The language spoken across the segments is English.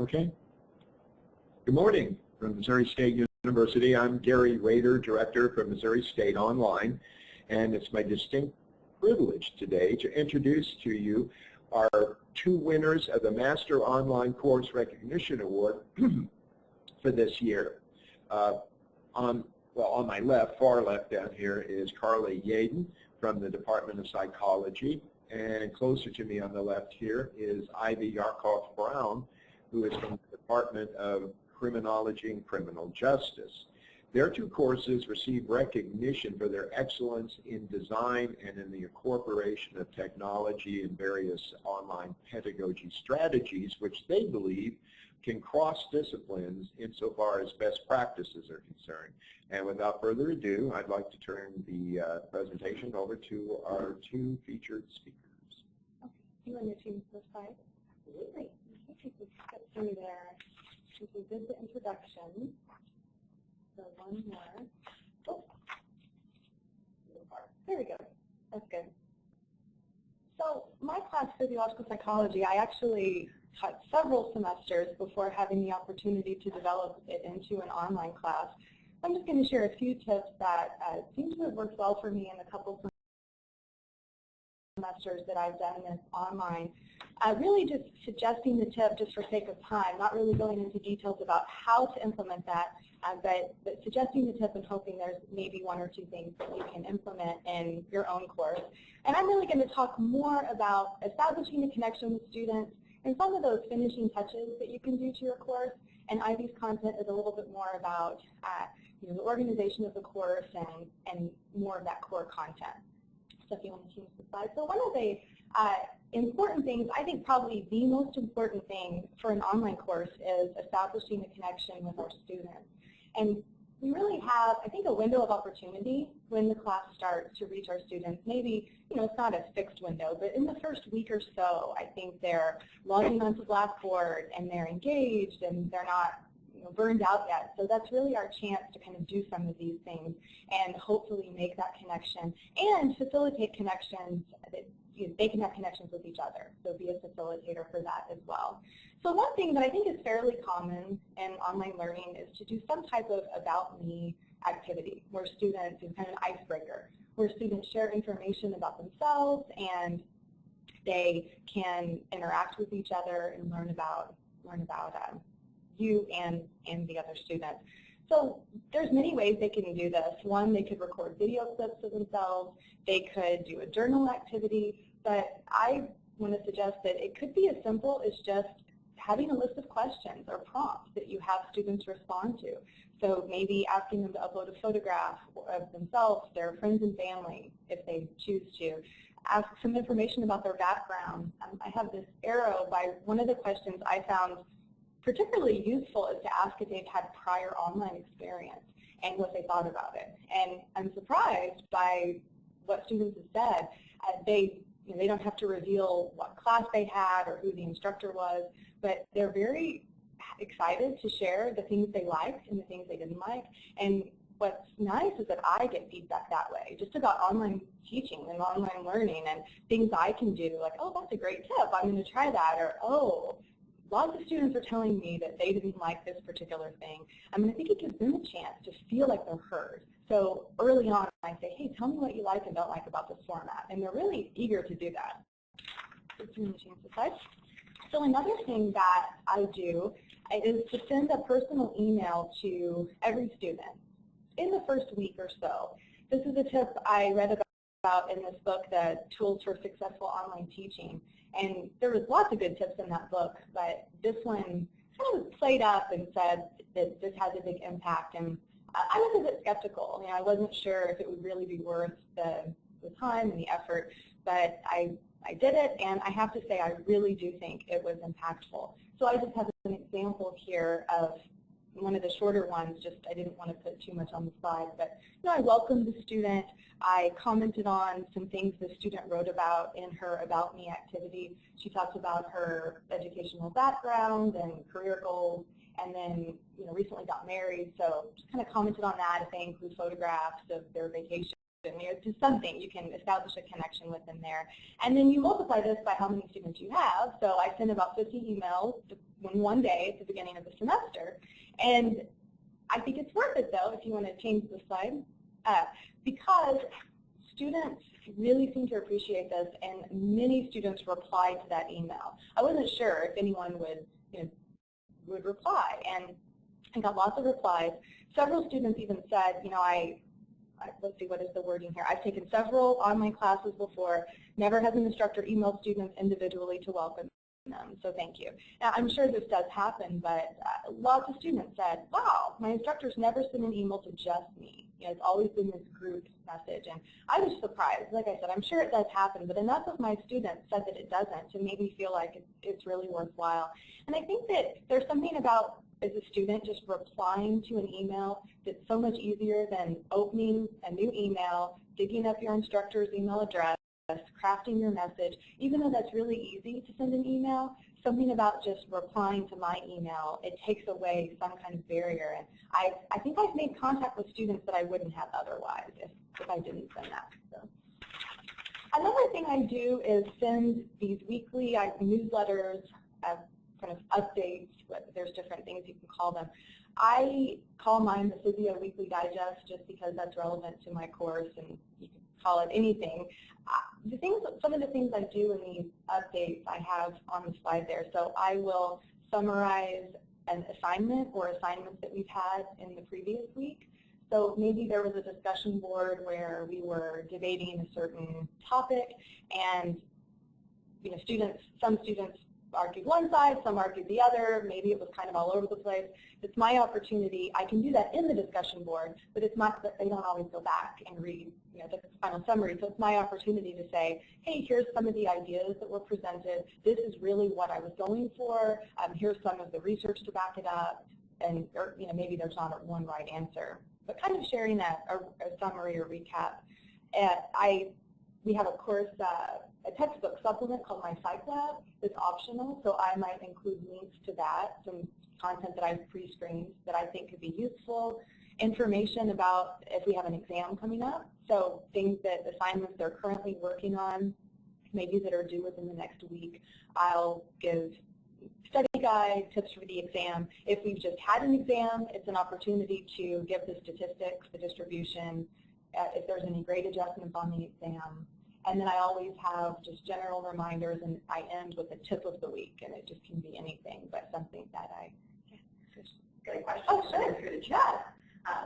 Okay. Good morning from Missouri State University. I'm Gary Rader, Director for Missouri State Online, and it's my distinct privilege today to introduce to you our two winners of the Master Online Course Recognition Award for this year. On my left, far left down here, is Carly Yadon from the Department of Psychology, and closer to me on the left here is Ivy Yarckow-Brown, who is from the Department of Criminology and Criminal Justice. Their two courses receive recognition for their excellence in design and in the incorporation of technology and various online pedagogy strategies, which they believe can cross disciplines insofar as best practices are concerned. And without further ado, I'd like to turn the presentation over to our two featured speakers. Okay, you want your team to the side? Absolutely. Okay, let's get through there. Since we did the introduction, so one more. Oh. There we go. That's good. So my class, Physiological Psychology, I actually taught several semesters before having the opportunity to develop it into an online class. I'm just going to share a few tips that seem to have worked well for me in a couple semesters that I've done this online. Really just suggesting the tip just for sake of time, not really going into details about how to implement that, but suggesting the tip and hoping there's maybe one or two things that you can implement in your own course. And I'm really going to talk more about establishing a connection with students and some of those finishing touches that you can do to your course. And Ivy's content is a little bit more about the organization of the course and more of that core content. So if you want to change the slide. So one of the important things, I think probably the most important thing for an online course is establishing a connection with our students. And we really have, I think, a window of opportunity when the class starts to reach our students. Maybe, it's not a fixed window, but in the first week or so, I think they're logging onto Blackboard and they're engaged and they're not burned out yet. So that's really our chance to kind of do some of these things and hopefully make that connection and facilitate connections that they can have connections with each other. So be a facilitator for that as well. So one thing that I think is fairly common in online learning is to do some type of about me activity where students, it's kind of an icebreaker, where students share information about themselves and they can interact with each other and learn about you and the other students. So there's many ways they can do this. One, they could record video clips of themselves. They could do a journal activity. But I want to suggest that it could be as simple as just having a list of questions or prompts that you have students respond to. So maybe asking them to upload a photograph of themselves, their friends and family, if they choose to. Ask some information about their background. I have this arrow by one of the questions I found particularly useful is to ask if they've had prior online experience and what they thought about it. And I'm surprised by what students have said. They don't have to reveal what class they had or who the instructor was, but they're very excited to share the things they liked and the things they didn't like. And what's nice is that I get feedback that way, just about online teaching and online learning and things I can do, like, oh, that's a great tip, I'm going to try that, or, oh, lots of students are telling me that they didn't like this particular thing. I mean, I think it gives them a chance to feel like they're heard. So early on, I say, hey, tell me what you like and don't like about this format. And they're really eager to do that. So another thing that I do is to send a personal email to every student in the first week or so. This is a tip I read about in this book, The Tools for Successful Online Teaching. And there was lots of good tips in that book, but this one kind of played up and said that this has a big impact. And I was a bit skeptical. I wasn't sure if it would really be worth the time and the effort, but I did it, and I have to say I really do think it was impactful. So I just have an example here of one of the shorter ones, just I didn't want to put too much on the slide, but I welcomed the student. I commented on some things the student wrote about in her About Me activity. She talked about her educational background and career goals, and then recently got married, so just kind of commented on that if they include photographs of their vacation to something. You can establish a connection with them there. And then you multiply this by how many students you have. So I send about 50 emails in one day at the beginning of the semester. And I think it's worth it, though, if you want to change the slide, because students really seem to appreciate this, and many students replied to that email. I wasn't sure if anyone would reply, and I got lots of replies. Several students even said, let's see, what is the wording here? I've taken several online classes before. Never has an instructor emailed students individually to welcome them, so thank you. Now, I'm sure this does happen, but lots of students said, wow, my instructors never send an email to just me. It's always been this group message, and I was surprised. Like I said, I'm sure it does happen, but enough of my students said that it doesn't to make me feel like it's really worthwhile. And I think that there's something about, as a student, just replying to an email that's so much easier than opening a new email, digging up your instructor's email address, crafting your message. Even though that's really easy to send an email, something about just replying to my email, it takes away some kind of barrier. And I think I've made contact with students that I wouldn't have otherwise if I didn't send that. So. Another thing I do is send these weekly newsletters, kind of updates. There's different things you can call them. I call mine the Physio Weekly Digest just because that's relevant to my course, and you can call it anything. Some of the things I do in these updates I have on the slide there. So I will summarize an assignment or assignments that we've had in the previous week. So maybe there was a discussion board where we were debating a certain topic, and some students argued one side, some argued the other, maybe it was kind of all over the place. It's my opportunity. I can do that in the discussion board, but it's not that they don't always go back and read the final summary. So it's my opportunity to say, hey, here's some of the ideas that were presented. This is really what I was going for. Here's some of the research to back it up, and maybe there's not one right answer. But kind of sharing that, a summary or recap. We have a course, a textbook supplement called My Psych Lab that's optional, so I might include links to that, some content that I've pre-screened that I think could be useful, information about if we have an exam coming up, so things assignments they're currently working on, maybe that are due within the next week. I'll give study guide, tips for the exam. If we've just had an exam, it's an opportunity to give the statistics, the distribution, if there's any grade adjustments on the exam. And then I always have just general reminders, and I end with a tip of the week, and it just can be anything, but something that Great question. Oh, sure. Through the chat.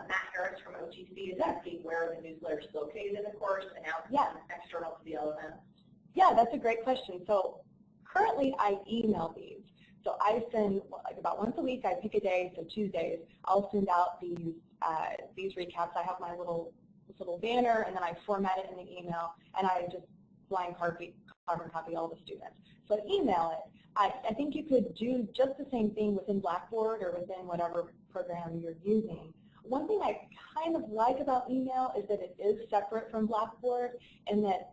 Matt Harris from OTC is asking where the newsletter is located in the course, and now it's external to the LMS. Yeah, that's a great question. So currently I email these. So I send, about once a week, I pick a day, so Tuesdays, I'll send out these recaps. I have my little banner, and then I format it in the email, and I just blind carbon copy all the students. So I email it. I think you could do just the same thing within Blackboard or within whatever program you're using. One thing I kind of like about email is that it is separate from Blackboard, and that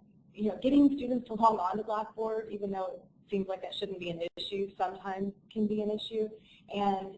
getting students to log on to Blackboard, even though it seems like that shouldn't be an issue, sometimes can be an issue, and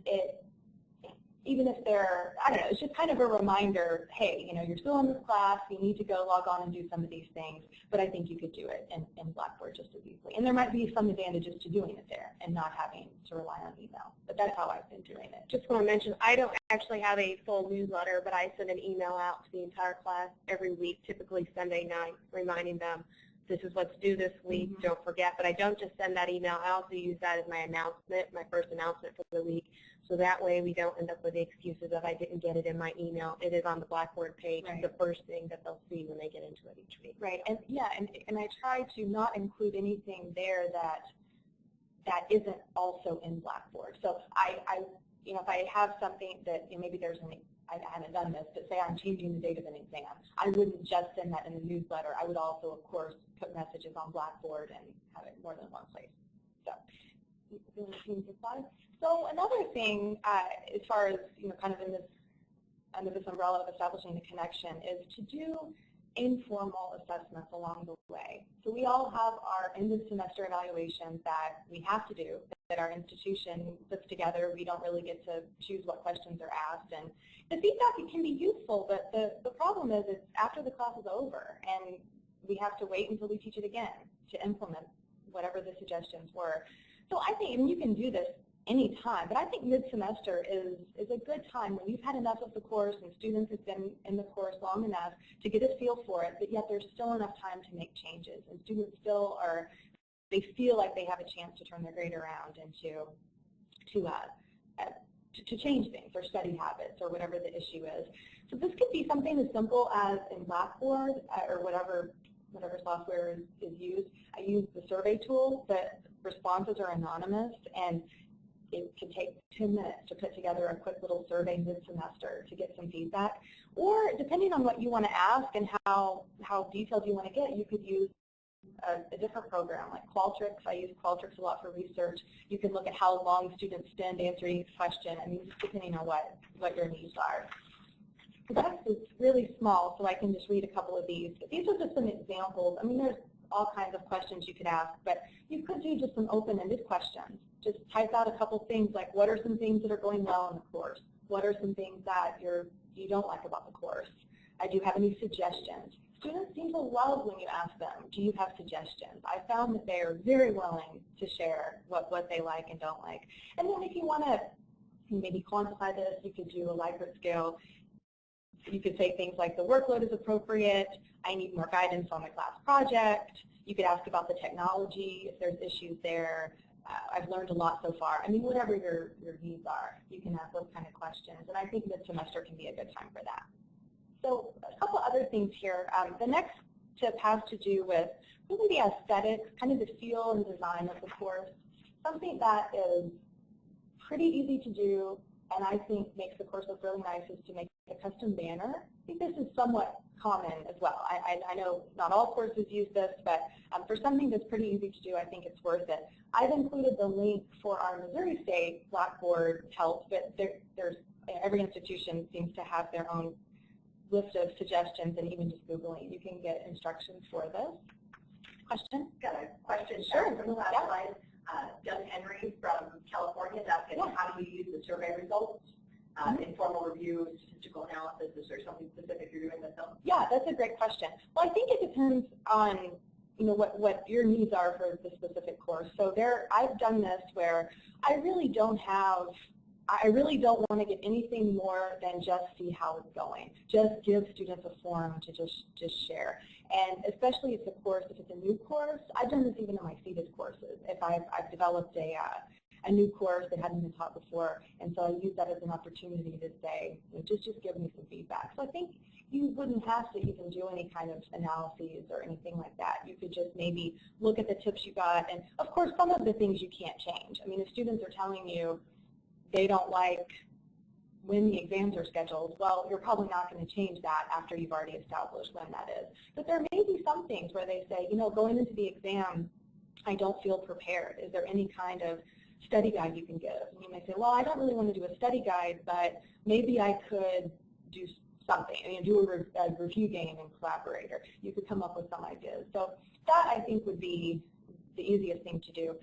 even if they're, I don't know, it's just kind of a reminder, hey, you're still in this class, you need to go log on and do some of these things, but I think you could do it in Blackboard just as easily. And there might be some advantages to doing it there and not having to rely on email, but that's how I've been doing it. Just want to mention, I don't actually have a full newsletter, but I send an email out to the entire class every week, typically Sunday night, reminding them this is what's due this week, don't forget. But I don't just send that email, I also use that as my announcement, my first announcement for the week. So that way we don't end up with the excuses of I didn't get it in my email. It is on the Blackboard page, right. The first thing that they'll see when they get into it each week. Right, and I try to not include anything there that isn't also in Blackboard. So if I have something that maybe there's I haven't done this, but say I'm changing the date of an exam, I wouldn't just send that in the newsletter. I would also, of course, put messages on Blackboard and have it more than one place. So another thing, as far as kind of under this umbrella of establishing the connection, is to do informal assessments along the way. So we all have our end of semester evaluations that we have to do, that our institution puts together. We don't really get to choose what questions are asked. And the feedback, it can be useful, but the problem is it's after the class is over, and we have to wait until we teach it again to implement whatever the suggestions were. So I think, and you can do this any time, but I think mid-semester is a good time when you've had enough of the course and students have been in the course long enough to get a feel for it, but yet there's still enough time to make changes, and students still are, they feel like they have a chance to turn their grade around and to change things or study habits or whatever the issue is. So this could be something as simple as in Blackboard or whatever software is used. I use the survey tool. The responses are anonymous, and it can take 10 minutes to put together a quick little survey mid-semester to get some feedback. Or depending on what you want to ask and how detailed you want to get, you could use a different program like Qualtrics. I use Qualtrics a lot for research. You can look at how long students spend answering each question, I mean, depending on what your needs are. The text is really small, so I can just read a couple of these. But these are just some examples. I mean, there's all kinds of questions you could ask, but you could do just some open-ended questions. Just type out a couple things like, what are some things that are going well in the course? What are some things that you don't like about the course? Do you have any suggestions? Students seem to love when you ask them, do you have suggestions? I found that they are very willing to share what they like and don't like. And then if you want to maybe quantify this, you could do a Likert scale. You could say things like the workload is appropriate, I need more guidance on the class project. You could ask about the technology, if there's issues there. I've learned a lot so far. I mean, whatever your needs are, you can ask those kind of questions. And I think mid-semester can be a good time for that. So a couple other things here. The next tip has to do with really the aesthetics, kind of the feel and design of the course. Something that is pretty easy to do and I think makes the course look really nice is to make a custom banner. I think this is somewhat common as well. I know not all courses use this, but for something that's pretty easy to do, I think it's worth it. I've included the link for our Missouri State Blackboard help, but every institution seems to have their own list of suggestions, and even just Googling, you can get instructions for this. Question? Got a question. Sure. From the last slide. Doug Henry from California is asking, how do you use the survey results? Informal review, statistical analysis, is there something specific you're doing with them? Yeah, that's a great question. Well, I think it depends on what your needs are for the specific course. So I've done this where I really don't want to get anything more than just see how it's going. Just give students a forum to just share. And especially if it's a new course, I've done this even in my seated courses. If I've developed a new course that hadn't been taught before, and so I use that as an opportunity to say, just give me some feedback. So I think you wouldn't have to even do any kind of analyses or anything like that. You could just maybe look at the tips you got, and of course some of the things you can't change. I mean, if students are telling you they don't like when the exams are scheduled, well, you're probably not going to change that after you've already established when that is. But there may be some things where they say, going into the exam, I don't feel prepared. Is there any kind of study guide you can give? And you may say, well, I don't really want to do a study guide, but maybe I could do something, do a review game in Collaborator. You could come up with some ideas. So that, I think, would be the easiest thing to do.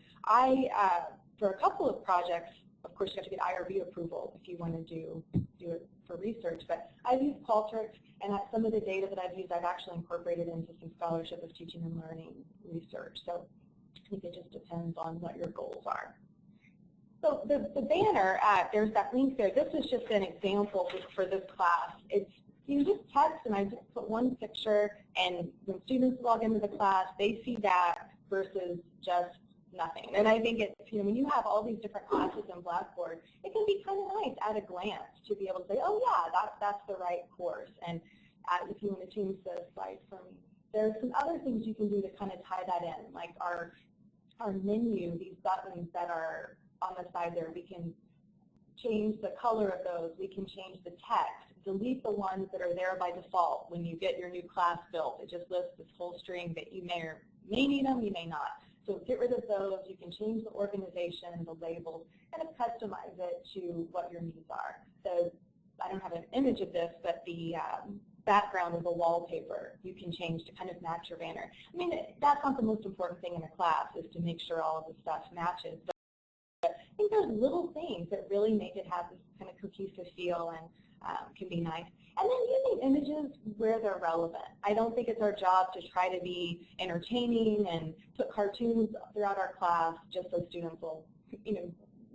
For a couple of projects, of course, you have to get IRB approval if you want to do it for research. But I've used Qualtrics, and some of the data that I've used, I've actually incorporated into some scholarship of teaching and learning research. So I think it just depends on what your goals are. So the banner, there's that link there. This is just an example for this class. It's just text, and I just put one picture, and when students log into the class, they see that versus just nothing. And I think it's, when you have all these different classes in Blackboard, it can be kind of nice at a glance to be able to say, oh yeah, that's the right course. And if you want to change the slide for me, there's some other things you can do to kind of tie that in, like our menu, these buttons that are on the side there. We can change the color of those. We can change the text, delete the ones that are there by default. When you get your new class built, it just lists this whole string that you may need them, you may not. So get rid of those. You can change the organization, the labels, and customize it to what your needs are. So I don't have an image of this, but the background of the wallpaper you can change to kind of match your banner. I mean, that's not the most important thing in a class, is to make sure all of the stuff matches. But I think there's little things that really make it have this kind of cohesive feel and can be nice. And then using images where they're relevant. I don't think it's our job to try to be entertaining and put cartoons throughout our class just so students will,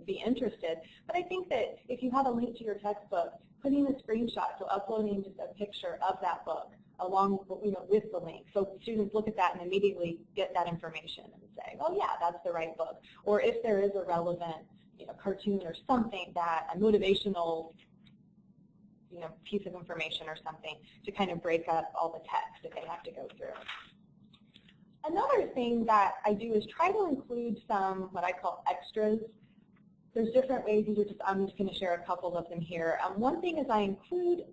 be interested. But I think that if you have a link to your textbook, putting a screenshot, so uploading just a picture of that book along with the link, so students look at that and immediately get that information and say, oh yeah, that's the right book. Or if there is a relevant cartoon or something, that a motivational piece of information or something to kind of break up all the text that they have to go through. Another thing that I do is try to include some what I call extras. There's different ways. I'm just going to share a couple of them here. One thing is I include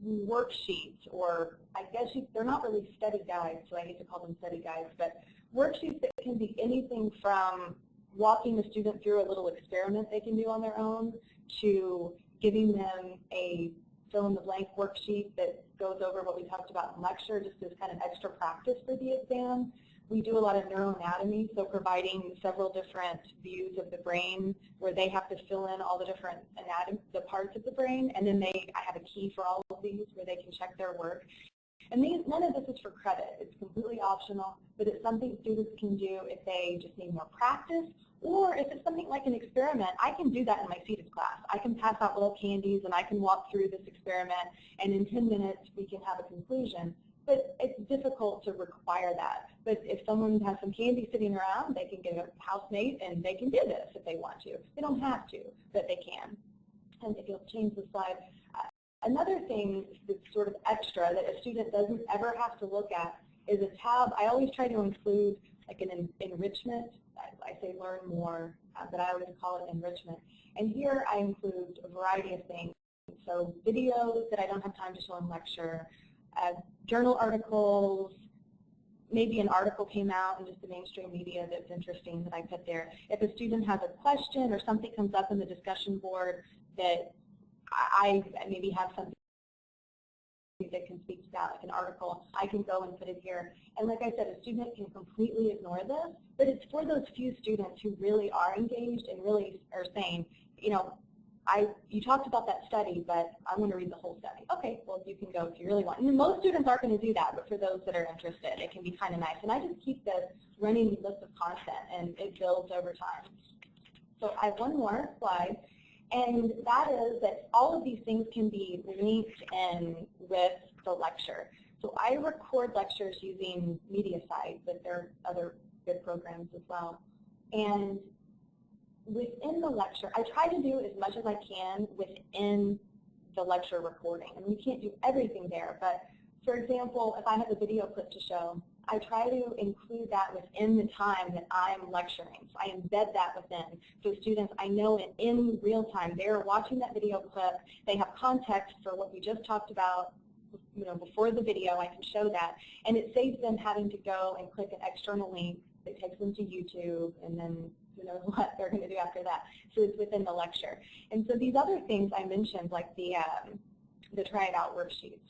worksheets, or I guess they're not really study guides, so I hate to call them study guides, but worksheets that can be anything from walking the student through a little experiment they can do on their own to giving them a fill-in-the-blank worksheet that goes over what we talked about in lecture, just as kind of extra practice for the exam. We do a lot of neuroanatomy, so providing several different views of the brain where they have to fill in all the different the parts of the brain, and then I have a key for all of these where they can check their work. And none of this is for credit. It's completely optional, but it's something students can do if they just need more practice, or if it's something like an experiment. I can do that in my seated class. I can pass out little candies and I can walk through this experiment, and in 10 minutes we can have a conclusion. But it's difficult to require that. But if someone has some candy sitting around, they can get a housemate and they can do this if they want to. They don't have to, but they can. And if you'll change the slide. Another thing that's sort of extra that a student doesn't ever have to look at is a tab. I always try to include like an enrichment. I say learn more, but I always call it enrichment. And here I include a variety of things. So videos that I don't have time to show in lecture, journal articles, maybe an article came out in just the mainstream media that's interesting that I put there. If a student has a question or something comes up in the discussion board that I maybe have something that can speak to that, like an article, I can go and put it here. And like I said, a student can completely ignore this, but it's for those few students who really are engaged and really are saying, you talked about that study, but I want to read the whole study. Okay, well, you can go if you really want. And most students aren't going to do that, but for those that are interested, it can be kind of nice. And I just keep this running list of content, and it builds over time. So I have one more slide, and that is that all of these things can be linked in with the lecture. So I record lectures using MediaSite, but there are other good programs as well. And within the lecture, I try to do as much as I can within the lecture recording. And we can't do everything there, but for example, if I have a video clip to show, I try to include that within the time that I'm lecturing. So I embed that within. So students, I know in real time, they're watching that video clip, they have context for what we just talked about, before the video, I can show that. And it saves them having to go and click an external link that takes them to YouTube, and then who knows what they're going to do after that. So it's within the lecture. And so these other things I mentioned, like the try it out worksheets,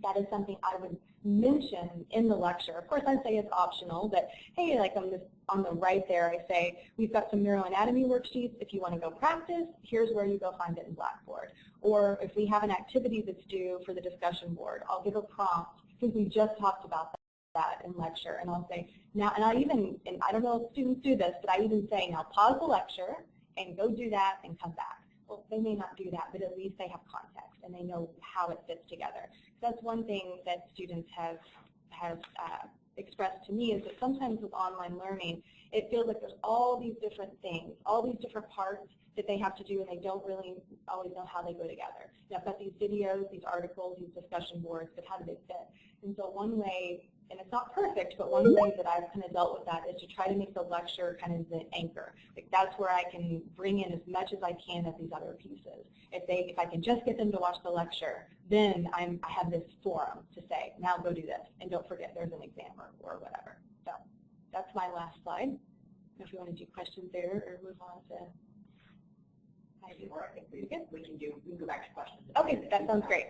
that is something I would mention in the lecture. Of course, I'd say it's optional, but hey, like on the right there, I say, we've got some neuroanatomy worksheets. If you want to go practice, here's where you go find it in Blackboard. Or if we have an activity that's due for the discussion board, I'll give a prompt, since we just talked about that in lecture, and I'll say, now, and I don't know if students do this, but I even say, now pause the lecture and go do that and come back. Well, they may not do that, but at least they have context and they know how it fits together. That's one thing that students have expressed to me, is that sometimes with online learning, it feels like there's all these different things, all these different parts that they have to do, and they don't really always know how they go together. Now, I've got these videos, these articles, these discussion boards, but how do they fit? And so one way, and it's not perfect, but one way that I've kind of dealt with that is to try to make the lecture kind of the anchor. Like that's where I can bring in as much as I can of these other pieces. If I can just get them to watch the lecture, then I have this forum to say, now go do this, and don't forget there's an exam or whatever. So that's my last slide. If you want to do questions there or move on to. Or I think we can go back to questions. Okay, that sounds great.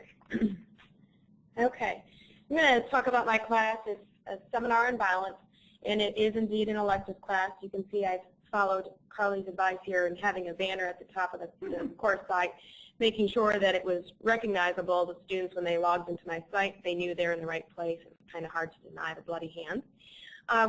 Okay. I'm going to talk about my class. It's a seminar on violence, and it is indeed an elective class. You can see I've followed Carly's advice here and having a banner at the top of the course site, making sure that it was recognizable. The students, when they logged into my site, they knew they're in the right place. It was kind of hard to deny the bloody hands.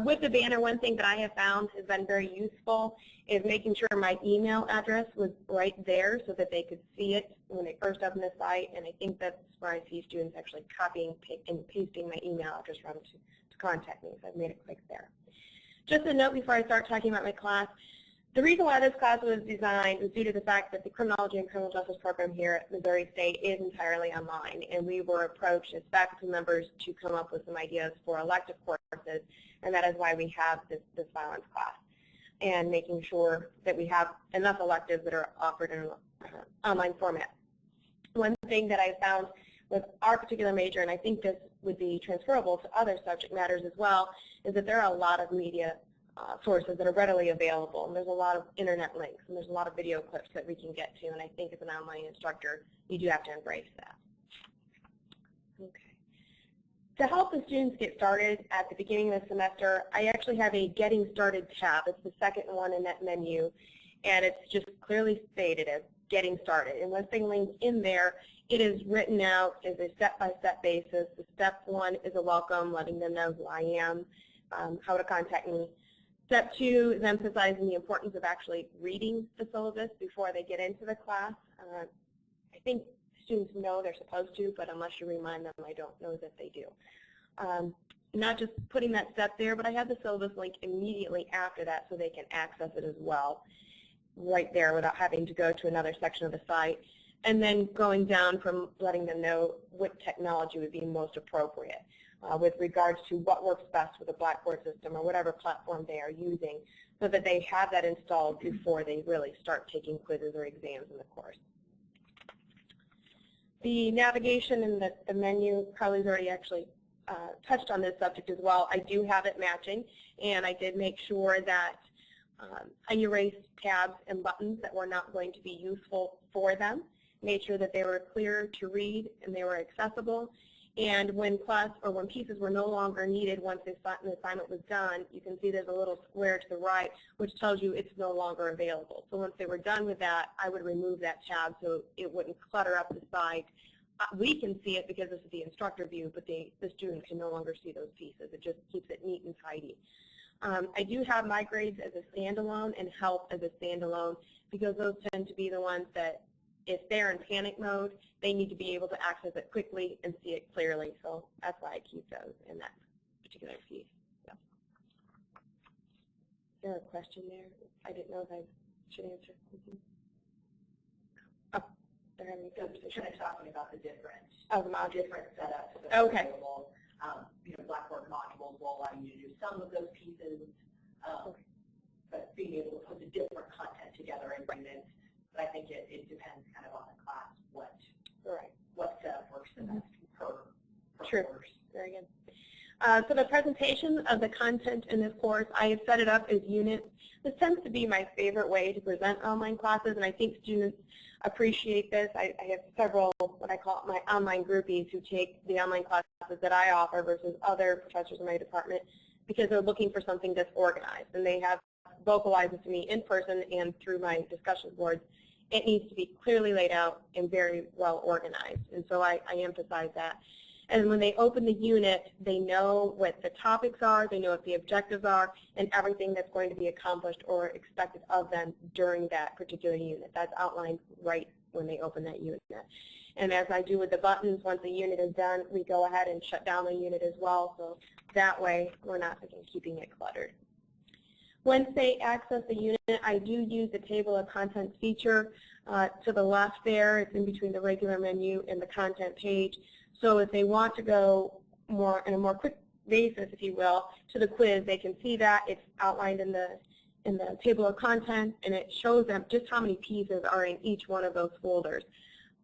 With the banner, one thing that I have found has been very useful is making sure my email address was right there so that they could see it when they first open the site, and I think that's where I see students actually copying and pasting my email address from to contact me, so I've made it quick there. Just a note before I start talking about my class, the reason why this class was designed was due to the fact that the criminology and criminal justice program here at Missouri State is entirely online, and we were approached as faculty members to come up with some ideas for elective courses, and that is why we have this violence class, and making sure that we have enough electives that are offered in an online format. One thing that I found with our particular major, and I think this would be transferable to other subject matters as well, is that there are a lot of media sources that are readily available, and there's a lot of internet links, and there's a lot of video clips that we can get to, and I think as an online instructor, you do have to embrace that. Okay. To help the students get started at the beginning of the semester, I actually have a Getting Started tab. It's the second one in that menu, and it's just clearly stated as Getting Started. And once they link in there, it is written out as a step-by-step basis. The step one is a welcome, letting them know who I am, how to contact me. Step two is emphasizing the importance of actually reading the syllabus before they get into the class. I think students know they're supposed to, but unless you remind them, I don't know that they do. Not just putting that step there, but I have the syllabus link immediately after that so they can access it as well, right there without having to go to another section of the site. And then going down from letting them know what technology would be most appropriate with regards to what works best with a Blackboard system or whatever platform they are using, so that they have that installed before they really start taking quizzes or exams in the course. The navigation in the menu, Carly's already actually touched on this subject as well. I do have it matching, and I did make sure that I erased tabs and buttons that were not going to be useful for them, made sure that they were clear to read and they were accessible. And when class or when pieces were no longer needed once the assignment was done, you can see there's a little square to the right which tells you it's no longer available. So once they were done with that, I would remove that tab so it wouldn't clutter up the site. We can see it because this is the instructor view, but the student can no longer see those pieces. It just keeps it neat and tidy. I do have my grades as a standalone and help as a standalone because those tend to be the ones that if they're in panic mode, they need to be able to access it quickly and see it clearly. So that's why I keep those in that particular piece. So. Is there a question there? I didn't know if I should answer. Oh, they're having a conversation. Kind of talking about the different, different setups. Okay. Blackboard modules will allow you to do some of those pieces, but being able to put the different content together in units. But I think it depends kind of on the class what setup works the best per course. Very good. So the presentation of the content in this course, I have set it up as units. This tends to be my favorite way to present online classes, and I think students appreciate this. I have several, what I call my online groupies, who take the online classes that I offer versus other professors in my department because they're looking for something that's organized, and they have vocalized it to me in person and through my discussion boards. It needs to be clearly laid out and very well organized, and so I emphasize that. And when they open the unit, they know what the topics are, they know what the objectives are, and everything that's going to be accomplished or expected of them during that particular unit. That's outlined right when they open that unit. And as I do with the buttons, once the unit is done, we go ahead and shut down the unit as well, so that way we're not keeping it cluttered. Once they access the unit, I do use the table of contents feature to the left there. It's in between the regular menu and the content page. So if they want to go more in a more quick basis, if you will, to the quiz, they can see that. It's outlined in the table of contents, and it shows them just how many pieces are in each one of those folders.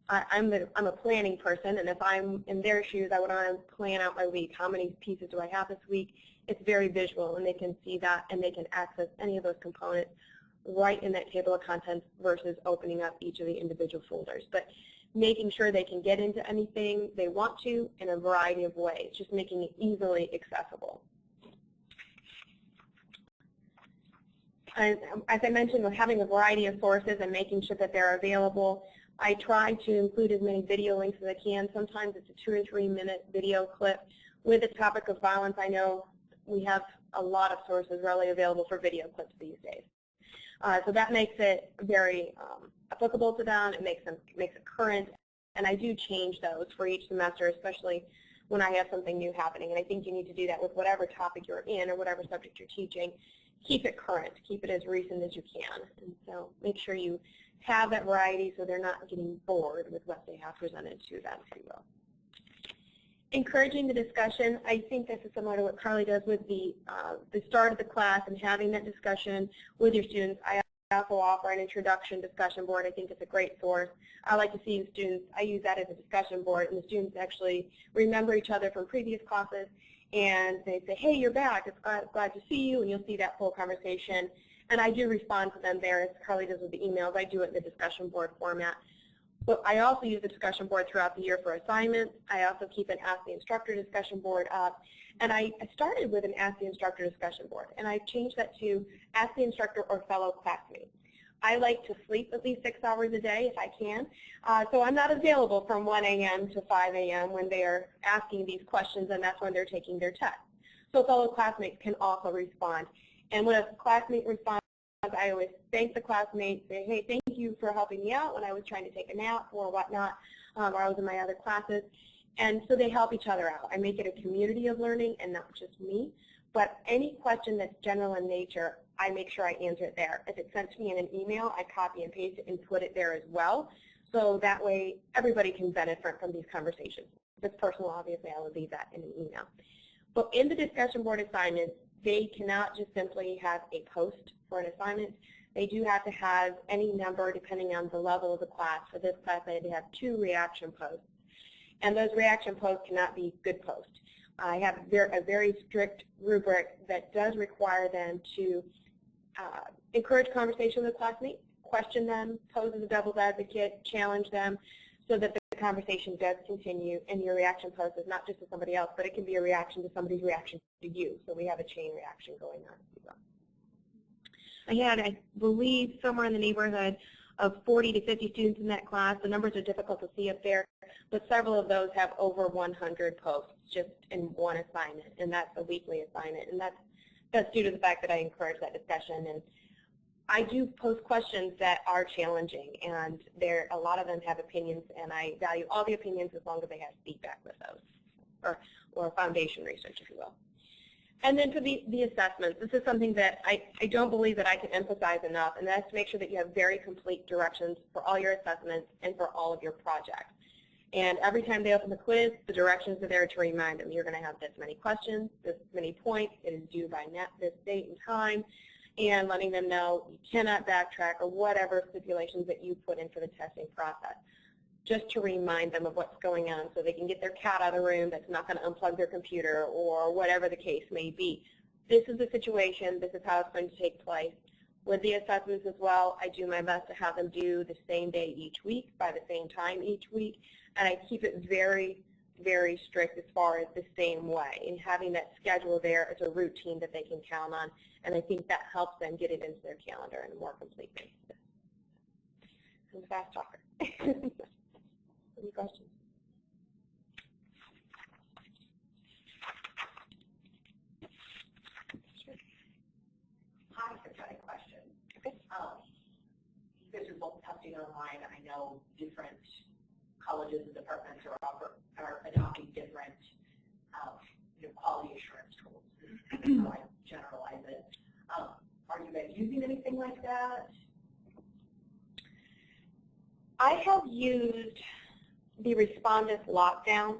I'm a planning person, and if I'm in their shoes, I would want to plan out my week. How many pieces do I have this week? It's very visual, and they can see that, and they can access any of those components right in that table of contents versus opening up each of the individual folders. But making sure they can get into anything they want to in a variety of ways, just making it easily accessible. And as I mentioned, with having a variety of sources and making sure that they're available, I try to include as many video links as I can. Sometimes it's a 2 or 3 minute video clip. With the topic of violence, I know we have a lot of sources readily available for video clips these days. So that makes it very applicable to them. It makes it current, and I do change those for each semester, especially when I have something new happening. And I think you need to do that with whatever topic you're in or whatever subject you're teaching. Keep it current. Keep it as recent as you can. And so make sure you have that variety so they're not getting bored with what they have presented to them, if you will. Encouraging the discussion. I think this is similar to what Carly does with the start of the class and having that discussion with your students. I also offer an introduction discussion board. I think it's a great source. I like to see the students, I use that as a discussion board, and the students actually remember each other from previous classes, and they say, hey, you're back. It's glad to see you, and you'll see that full conversation. And I do respond to them there, as Carly does with the emails. I do it in the discussion board format. But I also use the discussion board throughout the year for assignments. I also keep an Ask the Instructor discussion board up. And I started with an Ask the Instructor discussion board, and I changed that to Ask the Instructor or Fellow Classmates. I like to sleep at least 6 hours a day if I can, so I'm not available from 1 a.m. to 5 a.m. when they are asking these questions, and that's when they're taking their test. So fellow classmates can also respond. And when a classmate responds, I always thank the classmate, say, hey, thank you for helping me out when I was trying to take a nap or whatnot, or I was in my other classes. And so they help each other out. I make it a community of learning and not just me. But any question that's general in nature, I make sure I answer it there. If it's sent to me in an email, I copy and paste it and put it there as well. So that way everybody can benefit from these conversations. If it's personal, obviously, I would leave that in an email. But in the discussion board assignments, they cannot just simply have a post for an assignment. They do have to have any number depending on the level of the class. For this class, they have 2 reaction posts. And those reaction posts cannot be good posts. I have a very strict rubric that does require them to encourage conversation with classmates, question them, pose as a devil's advocate, challenge them, so that the conversation does continue, and your reaction post is not just to somebody else, but it can be a reaction to somebody's reaction to you. So we have a chain reaction going on as well. I had, I believe, somewhere in the neighborhood of 40 to 50 students in that class. The numbers are difficult to see up there, but several of those have over 100 posts just in one assignment, and that's a weekly assignment. And that's due to the fact that I encourage that discussion. And I do post questions that are challenging, and a lot of them have opinions, and I value all the opinions as long as they have feedback with those, or foundation research, if you will. And then for the assessments, this is something that I don't believe that I can emphasize enough, and that's to make sure that you have very complete directions for all your assessments and for all of your projects. And every time they open the quiz, the directions are there to remind them, you're going to have this many questions, this many points, it is due by this date and time, and letting them know you cannot backtrack or whatever stipulations that you put in for the testing process, just to remind them of what's going on so they can get their cat out of the room that's not going to unplug their computer or whatever the case may be. This is the situation. This is how it's going to take place. With the assessments as well, I do my best to have them due the same day each week, by the same time each week, and I keep it very, very strict as far as the same way. And having that schedule there is a routine that they can count on, and I think that helps them get it into their calendar in a more complete basis. I'm a fast talker. Any questions? Sure. Hi, I've got a question. Okay. You guys are both testing online. I know different colleges and departments are adopting different quality assurance tools. How I generalize it. Are you guys using anything like that? I have used the Respondus lockdown,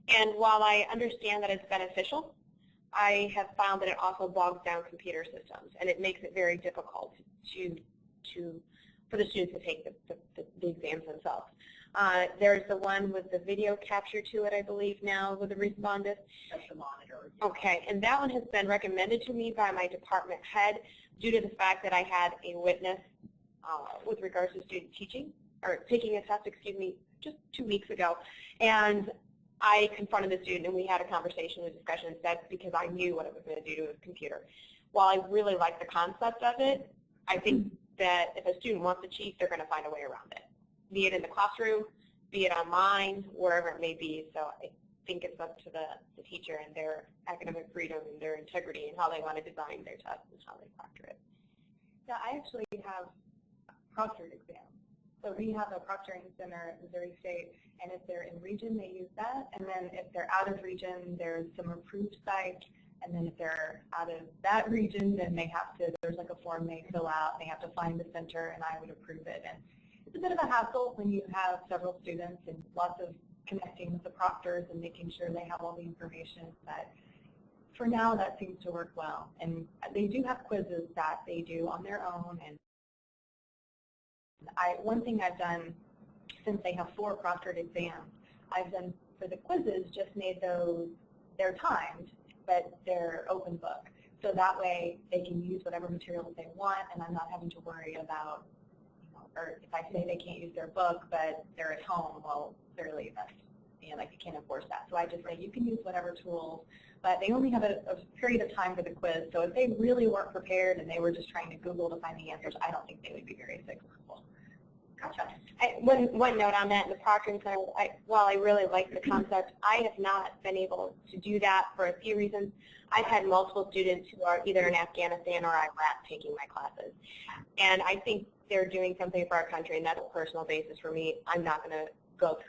and while I understand that it's beneficial, I have found that it also bogs down computer systems, and it makes it very difficult for the students to take the exams themselves. There's the one with the video capture to it, I believe, now with the Respondus. That's the monitor. Okay, and that one has been recommended to me by my department head due to the fact that I had a witness with regards to student teaching, or taking a test, excuse me, just 2 weeks ago, and I confronted the student and we had a conversation, a discussion. That's because I knew what it was going to do to his computer. While I really like the concept of it, I think that if a student wants to cheat, they're going to find a way around it, be it in the classroom, be it online, wherever it may be. So I think it's up to the teacher and their academic freedom and their integrity and how they want to design their test and how they proctor it. Yeah, I actually have proctored exams. So we have a proctoring center at Missouri State, and if they're in region, they use that. And then if they're out of region, there's some approved site. And then if they're out of that region, then they have to, there's like a form they fill out, and they have to find the center, and I would approve it. And it's a bit of a hassle when you have several students and lots of connecting with the proctors and making sure they have all the information. But for now, that seems to work well. And they do have quizzes that they do on their own. And one thing I've done, since they have 4 proctored exams, I've done for the quizzes just made those, they're timed, but they're open book. So that way they can use whatever materials they want, and I'm not having to worry about, or if I say they can't use their book, but they're at home, well, clearly that's, like you can't enforce that. So I just say you can use whatever tools, but they only have a period of time for the quiz. So if they really weren't prepared and they were just trying to Google to find the answers, I don't think they would be very successful. Gotcha. One note on that, in the proctoring center, while I really like the concept, I have not been able to do that for a few reasons. I've had multiple students who are either in Afghanistan or Iraq taking my classes. And I think they're doing something for our country, and that's a personal basis for me. I'm not going to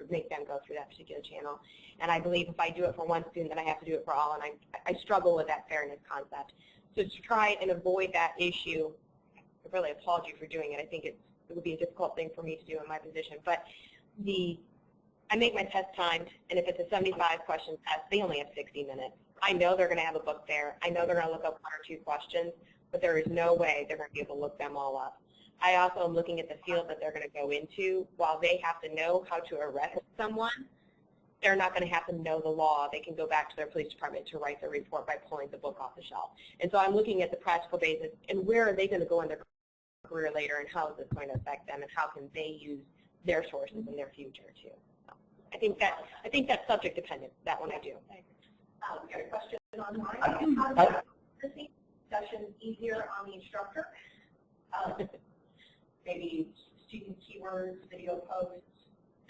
make them go through that particular channel. And I believe if I do it for one student, then I have to do it for all, and I struggle with that fairness concept. So to try and avoid that issue, I really applaud you for doing it. I think it would be a difficult thing for me to do in my position. But I make my test timed, and if it's a 75-question test, they only have 60 minutes. I know they're going to have a book there. I know they're going to look up 1 or 2 questions, but there is no way they're going to be able to look them all up. I also am looking at the field that they're going to go into. While they have to know how to arrest someone, they're not going to have to know the law. They can go back to their police department to write their report by pulling the book off the shelf. And so I'm looking at the practical basis, and where are they going to go in their career later, and how is this going to affect them, and how can they use their sources in their future too. So I think that's subject dependent. That one I do. We got a question online. How to make the session easier on the instructor? Maybe student keywords, video posts.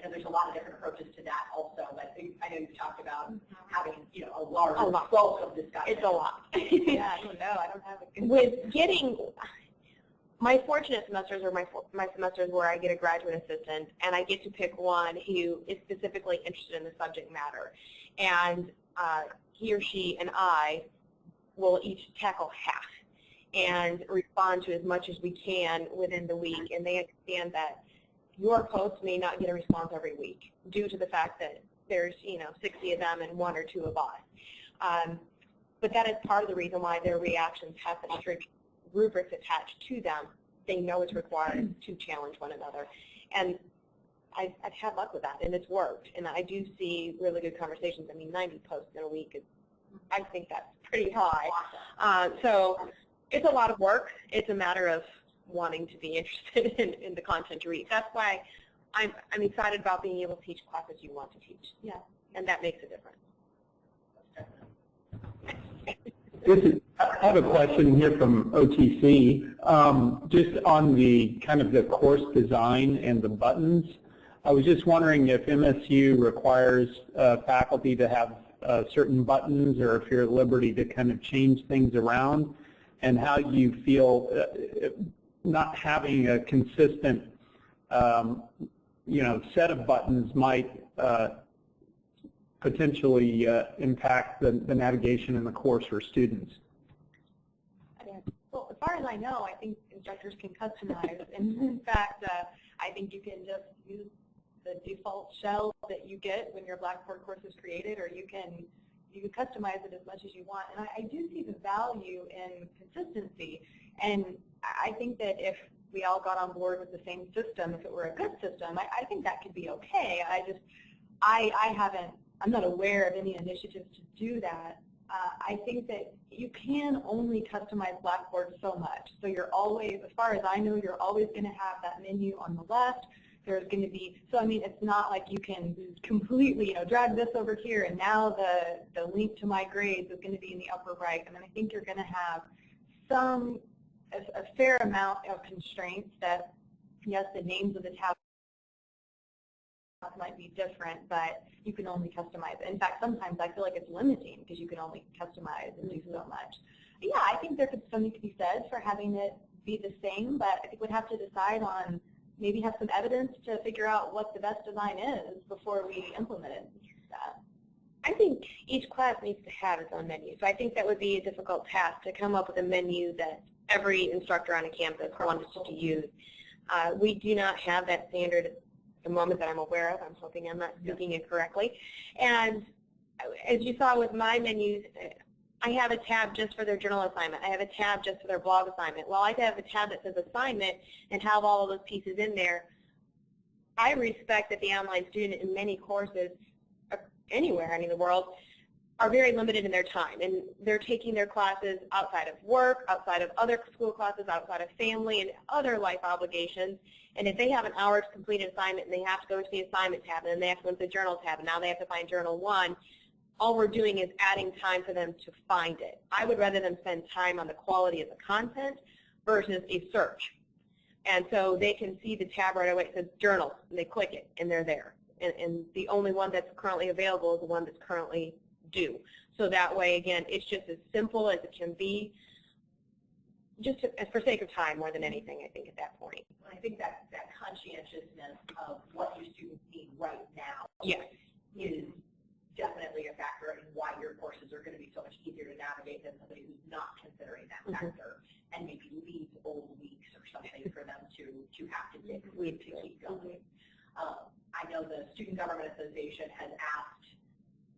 There's a lot of different approaches to that also. But I know you talked about having a large scope of discussion. It's a lot. Yeah, I don't know. I don't have a good With getting my fortunate semesters are my semesters where I get a graduate assistant, and I get to pick one who is specifically interested in the subject matter. And he or she and I will each tackle half and respond to as much as we can within the week. And they understand that your post may not get a response every week due to the fact that there's 60 of them and 1 or 2 of us. But that is part of the reason why their reactions have such strict rubrics attached to them. They know it's required to challenge one another. And I've had luck with that, and it's worked. And I do see really good conversations. I mean, 90 posts in a week, I think that's pretty high. So it's a lot of work. It's a matter of wanting to be interested in the content to read. That's why I'm excited about being able to teach classes you want to teach. Yeah, and that makes a difference. I have a question here from OTC, just on the kind of the course design and the buttons. I was just wondering if MSU requires faculty to have certain buttons, or if you're at liberty to kind of change things around, and how you feel not having a consistent set of buttons might potentially impact the navigation in the course for students. Well, as far as I know, I think instructors can customize. And in fact, I think you can just use the default shell that you get when your Blackboard course is created, or you can customize it as much as you want. And I do see the value in consistency. And I think that if we all got on board with the same system, if it were a good system, I think that could be okay. I'm not aware of any initiatives to do that. I think that you can only customize Blackboard so much. So you're always, as far as I know, you're always going to have that menu on the left. There's going to be, so I mean, it's not like you can completely, drag this over here and now the link to my grades is going to be in the upper right. I mean, I think you're going to have a fair amount of constraints that, yes, the names of the tabs might be different, but you can only customize it. In fact, sometimes I feel like it's limiting because you can only customize and do so much. But yeah, I think there could something to be said for having it be the same, but I think we'd have to decide on, maybe have some evidence to figure out what the best design is before we implement that. I think each class needs to have its own menu, so I think that would be a difficult task to come up with a menu that every instructor on a campus wants to use. We do not have that standard at the moment that I'm aware of. I'm hoping I'm not speaking incorrectly. And as you saw with my menus, I have a tab just for their journal assignment. I have a tab just for their blog assignment. Well, I have a tab that says assignment and have all of those pieces in there. I respect that the online student in many courses, anywhere in the world, are very limited in their time, and they're taking their classes outside of work, outside of other school classes, outside of family and other life obligations. And if they have an hour to complete an assignment and they have to go to the assignment tab and then they have to go to the journal tab and now they have to find journal 1, all we're doing is adding time for them to find it. I would rather them spend time on the quality of the content versus a search. And so they can see the tab right away. It says journals, and they click it, and they're there. And the only one that's currently available is the one that's currently due. So that way, again, it's just as simple as it can be, just for sake of time more than anything, I think, at that point. I think that conscientiousness of what your students need right now is definitely a factor in why your courses are going to be so much easier to navigate than somebody who's not considering that factor and maybe leaves old weeks or something for them to have to dig through to keep going. I know the Student Government Association has asked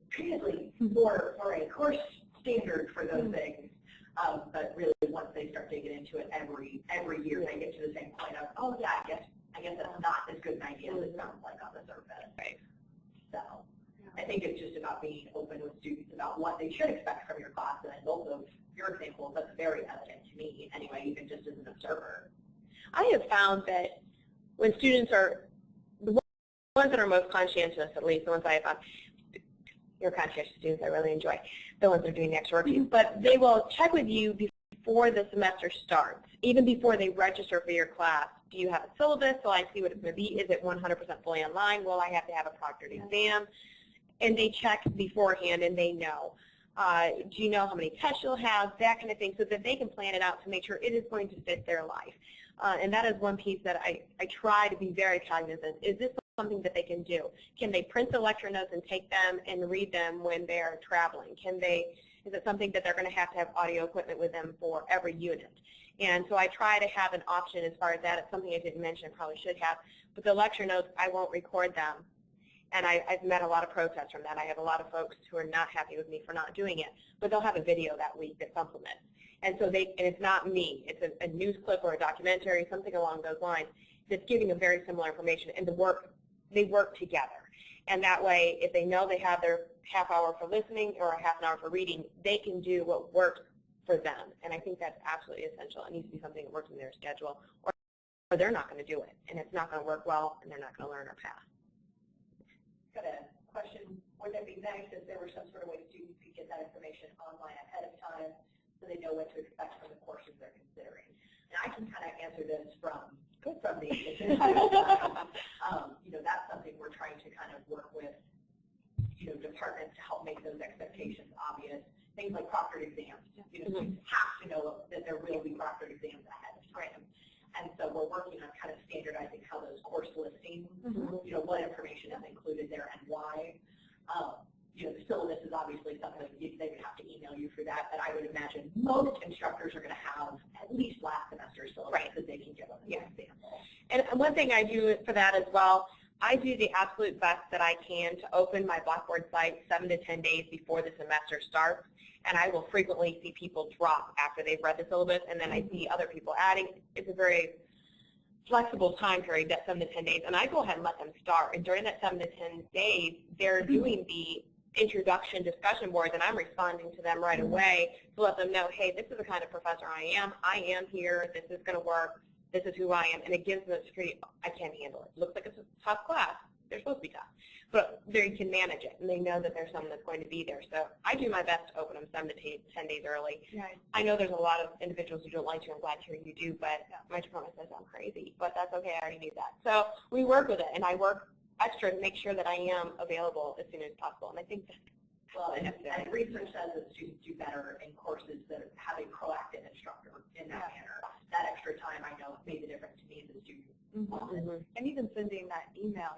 repeatedly for a course standard for those things, but really once they start digging into it every year, they get to the same point of, oh yeah, I guess that's not as good an idea as it sounds like on the surface. Right. So I think it's just about being open with students about what they should expect from your class, and in both of your examples, that's very evident to me anyway, even just as an observer. I have found that when students are, the ones that are most conscientious, at least the ones I have found, your conscientious students I really enjoy, the ones that are doing the extra work, but they will check with you before the semester starts, even before they register for your class. Do you have a syllabus? Will I see what it's going to be? Is it 100% fully online? Will I have to have a proctored exam? And they check beforehand and they know. Do you know how many tests you'll have? That kind of thing, so that they can plan it out to make sure it is going to fit their life. And that is one piece that I try to be very cognizant. Is this something that they can do? Can they print the lecture notes and take them and read them when they're traveling? Is it something that they're going to have audio equipment with them for every unit? And so I try to have an option as far as that. It's something I didn't mention, probably should have. But the lecture notes, I won't record them. And I've met a lot of protests from that. I have a lot of folks who are not happy with me for not doing it. But they'll have a video that week that supplements. And so and it's not me. It's a news clip or a documentary, something along those lines, that's giving them very similar information. And they work together. And that way, if they know they have their half hour for listening or a half an hour for reading, they can do what works for them. And I think that's absolutely essential. It needs to be something that works in their schedule, or they're not going to do it. And it's not going to work well, and they're not going to learn or pass. Got a question. Wouldn't it be nice if there were some sort of way students could get that information online ahead of time so they know what to expect from the courses they're considering? And I can kind of answer this from the that's something we're trying to kind of work with, departments to help make those expectations obvious. Things like proctored exams. Students have to know that there will be proctored exams ahead of time. And so we're working on kind of standardizing how those course listings, what information is included there and why. The syllabus is obviously something they would have to email you for that, but I would imagine most instructors are going to have at least last semester's syllabus that they can give them an example. And one thing I do for that as well, I do the absolute best that I can to open my Blackboard site 7 to 10 days before the semester starts. And I will frequently see people drop after they've read the syllabus, and then I see other people adding. It's a very flexible time period, that 7 to 10 days, and I go ahead and let them start. And during that 7 to 10 days, they're doing the introduction discussion boards, and I'm responding to them right away to let them know, hey, this is the kind of professor I am. I am here. This is going to work. this is who I am, and it gives them security. I can't handle it. It looks like it's a tough class. They're supposed to be tough. But they can manage it, and they know that there's someone that's going to be there. So I do my best to open them 7 to 10 days early. Right. I know there's a lot of individuals who don't like to. I'm glad to hear you do, but my department says I'm crazy. But that's okay. I already knew that. So we work with it, and I work extra to make sure that I am available as soon as possible. And I think that's and research says that students do better in courses that have a proactive instructor in that manner. That extra time, I know, made the difference to me as a student. And even sending that email,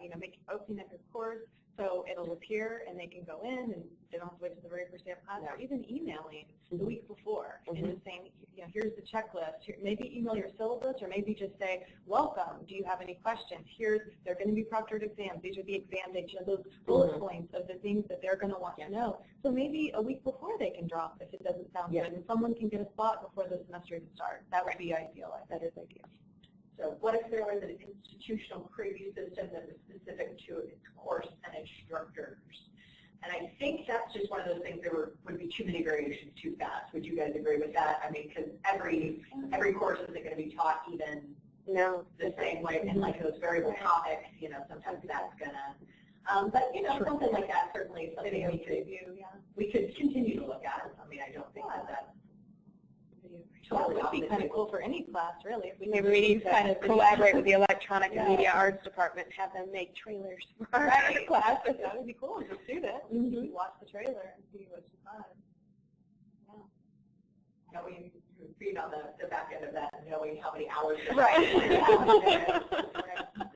opening up your course so it'll appear and they can go in and they don't have to wait to the very first day of class, or even emailing the week before and just saying, here's the checklist. Here, maybe email your syllabus, or maybe just say, welcome, do you have any questions? They're going to be proctored exams. These are the exam dates, those bullet points of the things that they're going to want to know. So maybe a week before they can drop if it doesn't sound good, and someone can get a spot before the semester even starts. That would be ideal. That is ideal. So what if there was an institutional preview system that was specific to its course and instructors? And I think that's just one of those things that would be too many variations too fast. Would you guys agree with that? I mean, because every course isn't going to be taught even the same way, and like those variable topics, sometimes that's going to. But something like that certainly is something we could continue to look at. I mean, I don't think that's. That would be kind of cool for any class, really. If maybe we need to kind of collaborate with the electronic and media arts department, have them make trailers for our class. That would be cool as a student. Watch the trailer and see what's fun. Knowing, being on the back end of that, knowing how many hours. Right.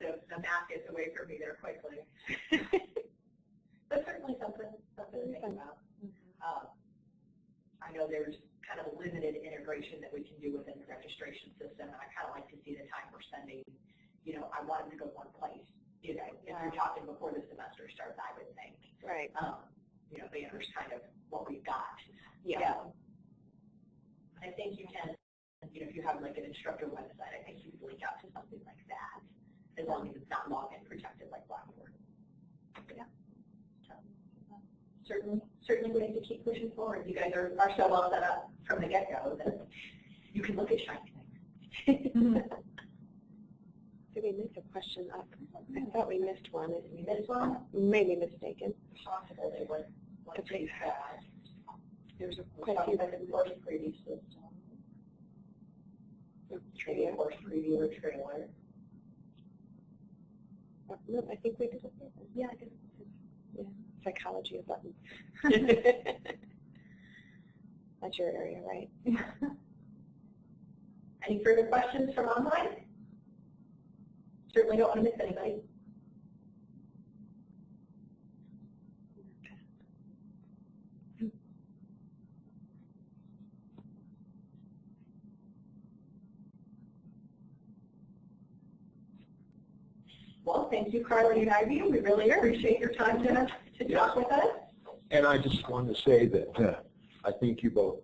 The math gets away from me there quickly. But certainly something to think about. I know there's kind of a limited integration that we can do within the registration system, and I kind of like to see the time we're spending. I want them to go one place. If you're talking before the semester starts, I would think. Right. They understand kind of what we've got. I think you can, if you have like an instructor website, I think you could link out to something like that, as long as it's not login protected like Blackboard. Certainly we need to keep pushing forward. You guys are so well set up from the get-go that you can look at shiny things. Did we miss a question up? I thought we missed one. Did we miss one? Maybe mistaken. Possible they would want to take that. There's quite a few that course preview system. Trivia course preview or trailer. No, I think we did it. Yeah, I did. Yeah. Psychology of buttons. That's your area, right? Any further questions from online? Certainly don't want to miss anybody. Well, thank you, Carly and Ivy. We really appreciate your time to talk with us. And I just want to say that I think you both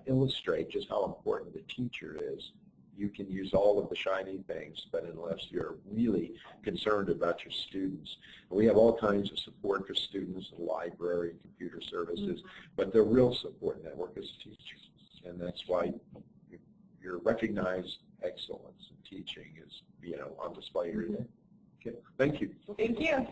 illustrate just how important the teacher is. You can use all of the shiny things, but unless you're really concerned about your students. We have all kinds of support for students, the library, computer services, but the real support network is teachers. And that's why your recognized excellence in teaching is, on display here today. Okay. Thank you. Thank you.